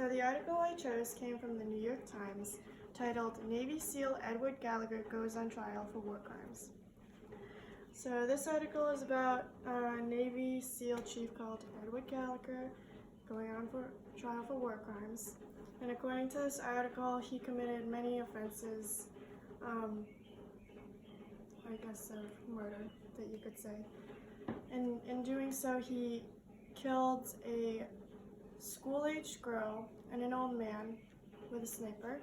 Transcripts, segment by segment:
So the article I chose came from the New York Times, titled Navy SEAL Edward Gallagher Goes on Trial for War Crimes. So this article is about a Navy SEAL chief called Edward Gallagher going on for trial for war crimes. And according to this article, he committed many offenses, I guess of murder, that you could say. And in doing so, he killed a school-aged girl and an old man with a sniper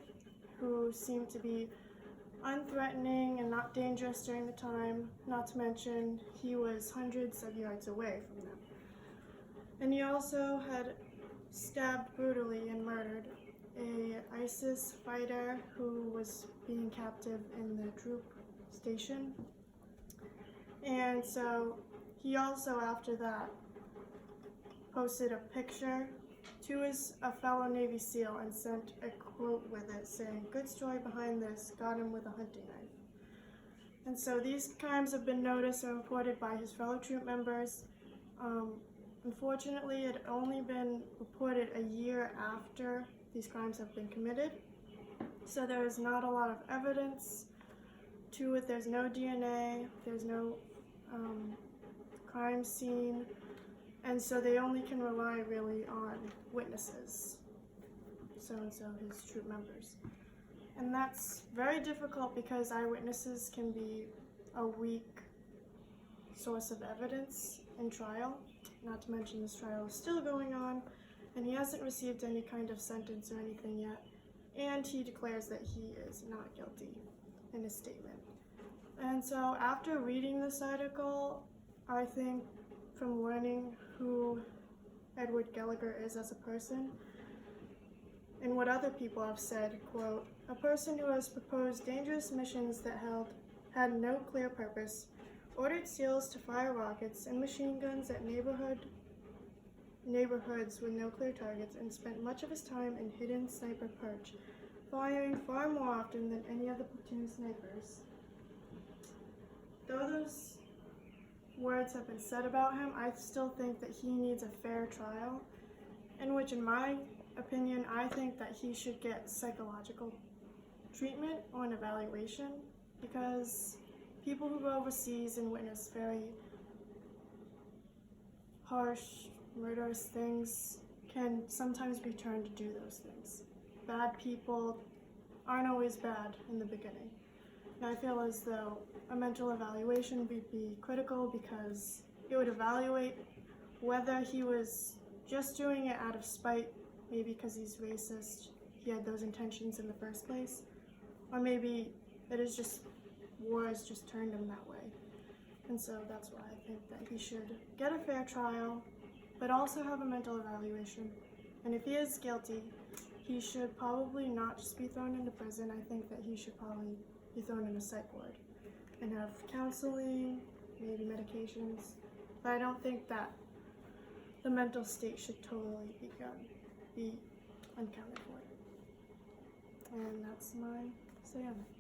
who seemed to be unthreatening and not dangerous during the time, not to mention he was hundreds of yards away from them. And he also had stabbed brutally and murdered a ISIS fighter who was being captive in the troop station. And so he also, after that, posted a picture to a fellow Navy SEAL and sent a quote with it saying, "Good story behind this, got him with a hunting knife." And so these crimes have been noticed and reported by his fellow troop members. Unfortunately, it had only been reported a year after these crimes have been committed. So there is not a lot of evidence to it. There's no DNA, there's no crime scene. And so they only can rely really on witnesses, so-and-so, his troop members. And that's very difficult because eyewitnesses can be a weak source of evidence in trial, not to mention this trial is still going on, and he hasn't received any kind of sentence or anything yet, and he declares that he is not guilty in his statement. And so after reading this article, I think from learning who Edward Gallagher is as a person and what other people have said, quote, "A person who has proposed dangerous missions that had no clear purpose, ordered SEALs to fire rockets and machine guns at neighborhoods with no clear targets, and spent much of his time in hidden sniper perch, firing far more often than any other platoon snipers." Though those words have been said about him, I still think that he needs a fair trial, in which, in my opinion, I think that he should get psychological treatment or an evaluation, because people who go overseas and witness very harsh, murderous things can sometimes be turned to do those things. Bad people aren't always bad in the beginning. And I feel as though a mental evaluation would be critical, because it would evaluate whether he was just doing it out of spite, maybe because he's racist, he had those intentions in the first place, or maybe it is just war has just turned him that way. And so that's why I think that he should get a fair trial, but also have a mental evaluation. And if he is guilty, he should probably not just be thrown into prison. I think that he should probably be thrown in a psych ward and have counseling, maybe medications. But I don't think that the mental state should totally be unaccounted for. And that's my say on it.